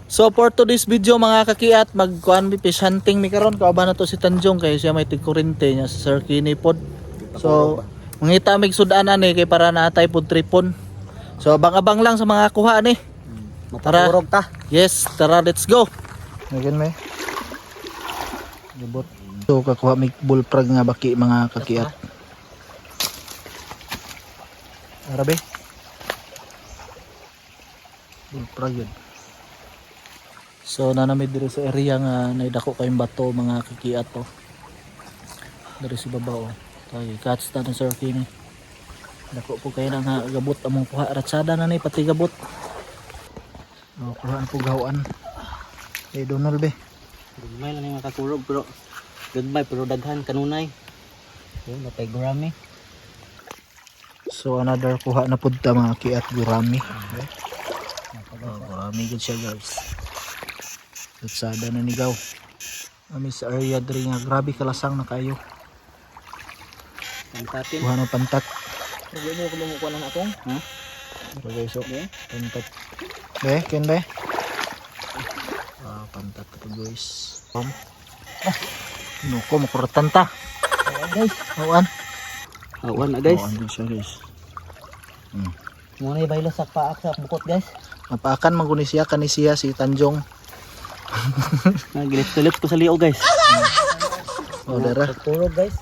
So for today's video mga kakiat, magkuan mi fish hunting mi karon. Kauban na to si Tanjong kay siya may tigkurente niya sa Sir Kini pod. So mangita mig sudanan ni kay para natay pod tripon. So abang-abang lang sa mga kuha ni. Tara. Ta. Yes, tara let's go. Ngayon may gabot. So kakuha mig bullfrog nga baki mga kakiat. Arabe. Bullfrog yun. So nanamid diri sa area nga naidako kayong bato mga kakiat to. Diri sa babaw. Kay catch ta ni Sir Kini. Dako po kayo na nga gabot among kuha ratsada na ni pati gabot. Oh, kuha na po gawaan. Kay Donald be. Gagmay lang yung makakurog pero gagmay pero daghan kanunay. Yun, napay gurami. So another kuha na pud ta mga kiat gurami. Okay. Oh, gurami gud siya guys. Lutsada na nigaw. Ami sa area diri nga grabe kalasang na kayo. Pantatin. Kuha na pantat. Huwag mo kumukuha ng atong. Ha? Ito guys, so Okay. pantat. Be, ken be. Ah, pantat ito guys. Nuko makuratan ta. Awan guys. Awan. Awan na guys. Awan din siya guys. Muna yung baylo sa paak sa bukot guys. Napaakan maguni siya kanisiya si Tanjong. Nagilit-tulit ko sa liyo guys. Oh, dara. Kurog guys.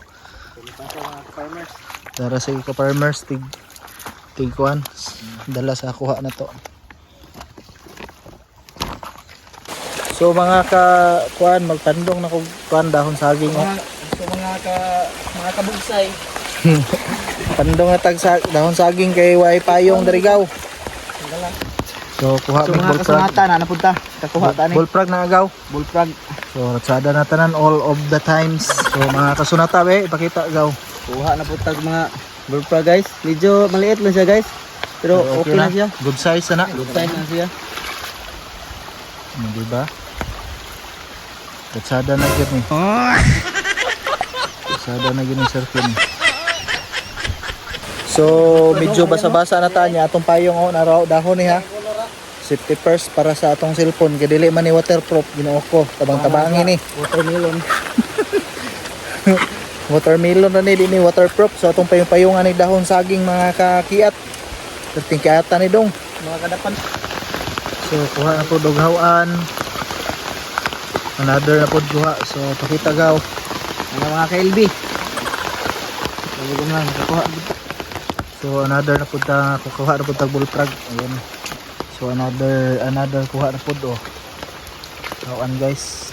Dara sa ka farmers tig kuan. Dala sa kuha na to. So mga ka kuan magtandong na kog kuan dahon saging. So mga kabugsay. Tandong na tag sa dahon saging kay way payong darigaw. So kuha So mig mga bullfrog. kasunatan na napunta. Kakuha ta ni. Bullfrog na agaw. Bullfrog. So ratsada na tanan all of the times. So mga kasunata be ipakita agaw. Kuha na punta mga bullfrog guys. Medyo maliit lang siya guys. Pero okay na siya. Good size na. Good time na siya. Di ba? Ratsada na gyud ni. Ratsada na gyud ni Sir Kin. So medyo basa-basa na ta niya atong payong oh naraw dahon ni ha. Safety first para sa atong cellphone kay dili man ni waterproof ginuo ko tabang-tabangin ni. Watermelon. Watermelon na ni di ni waterproof so atong payong-payongan ni dahon saging mga kakiat. Terting kayata ni dong. Mga kadapan. So kuha na po doghawan. Another na po kuha. So pakita gaw. Ano mga ka-LB? Talagang lang kuha. So another na po ta kuha na po tag bullfrog. Ayun. So another kuha na po do. Kawan guys.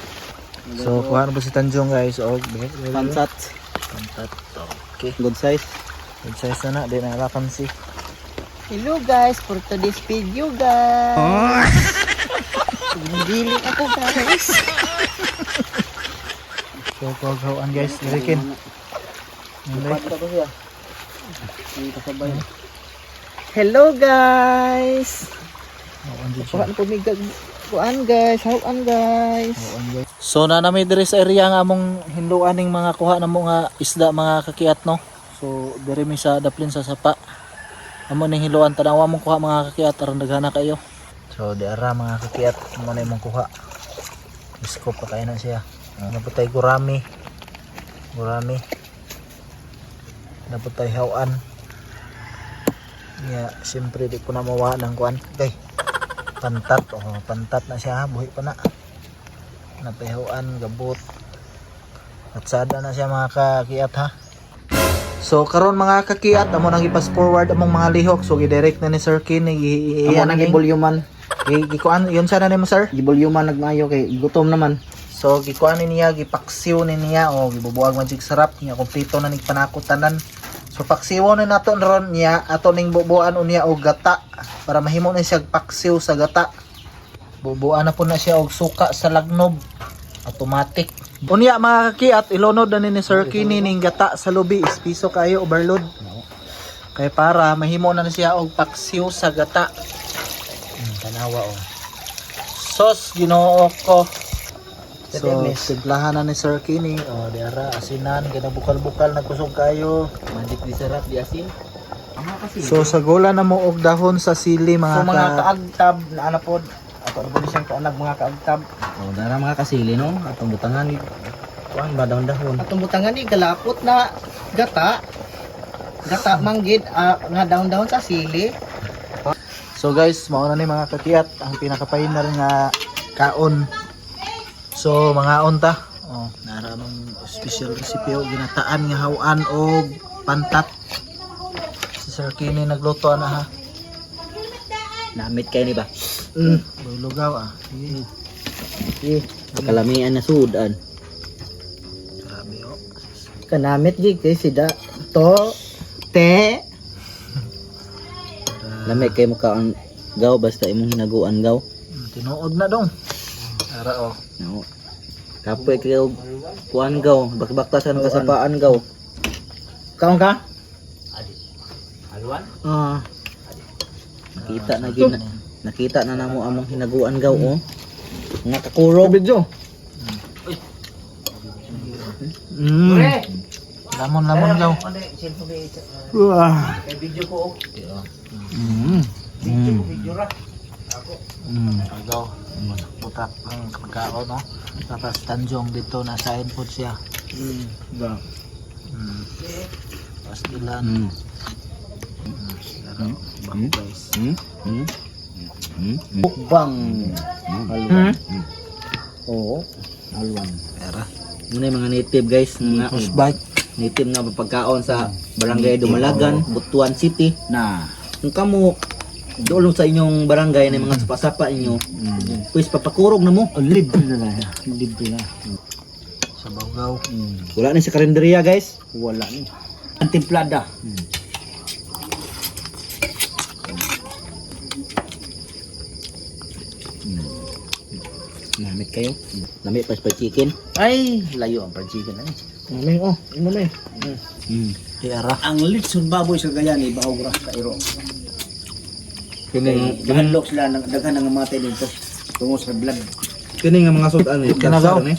So kuha na po si Tanjong guys. Oh, Pansat. pantat. Okay. Good size. Good size na di na harapan si. Hello guys, for today's video guys. Hindi ako guys. So kawan guys, dirikin. Hello guys. Kawan din siya. Kuhaan po migag. Kuhaan guys, hawaan guys. So nanami diri sa area nga among hinduan ning mga kuha na mga isda mga kakiat no. So diri mi sa daplin sa sapa. Amo ning hiluan tanawa mong kuha mga kakiat aron daghana kayo. So di ara mga kakiat amo na imong kuha. Isko pa kay na siya. Naputay gurami. Gurami. Naputay hawan. Ya, siyempre di ko na mawa ng kuan. Okay. Pantat, oh, pantat na siya, buhi pa na. Napahiwan, gabot. Atsada na siya mga kakiat ha. So karon mga kakiat, amo nang i-pass forward among mga lihok. So gi-direct na ni Sir Kin, Amo nang gibulyuman. gikuan, yun sana nimo sir. Gibulyuman nagmayo kay gutom naman. So gikuan ni niya, gipaksiw ni niya o gibubuag man sig sarap niya kompleto na ning panakutanan. So paksiwo na nato ron niya ato ning bubuan unya og gata para mahimo na siya paksiw sa gata. Bubuan na po na siya og suka sa lagnob. Automatic. Unya mga kakiat ilunod na ni Sir Kini ning gata sa lubi ispiso kayo overload. Kay para mahimo na siya og paksiw sa gata. Tanawa oh. Sos Ginoo ko. So, simplahan na ni Sir Kini. O, diara, asinan, ginabukal-bukal, nagkusog kayo. Magic di sarap di asin. So, sa gula na mo og dahon sa sili, mga So mga kaagtab na anapod Kung ano siyang kaanag mga kaagtab. Oh, dara mga kasili no. Atong butangan kuan ba dahon-dahon. Atong butangan ni galapot na gata. Gata manggid nga daon-daon sa sili. So guys, mauna ni mga kakiyat ang pinakapahin na rin nga kaon. So mga onta, oh, naramang special recipe o ginataan nga hawan o pantat. Si Sir Kini nagluto na ha. Namit kay ni ba? Boy lugaw ah. Sige. Kalamian na sudan. Grabe oh. Kanamit gid kay sida to te. Lami kay mo ka ang gaw basta imong hinaguan gaw. Tinuod na dong. Ara oh. No. Kapoy kay kuan gaw, bakbaktasan ka sa paan gaw. Kaon ka? Ah. Nakita na gid nakita na namo among hinaguan gaw oh. Nga kakurog video. Lamon gaw. Wah. Video ko. Gaw. Butak ang pagkaon no. Tapos tanjong dito na sign food siya. Ba. Pastilan. Guys. Mukbang. Halwan. Oo. Halwan. Era. Muna yung mga native guys, mga First bite. native nga pagkaon sa Barangay Dumalagan, Butuan City. Na. Kung kamo doon sa inyong barangay na mga sapa-sapa inyo, pues papakurog na mo. Libre na lang. Libre na. Sa bawgaw. Wala na sa karinderya guys. Wala ni. Antimplada. Namit kayo. Namit pa sa chicken. Ay, layo ang pansigan na ni. Namit oh, ino may. Era. Ang litson baboy sa Gayani bahog ra sa iro. Kini Gahanlok sila daghan nga matay dito. Tungo sa blood. kini nga mga sudan ni Kinagaw. ni.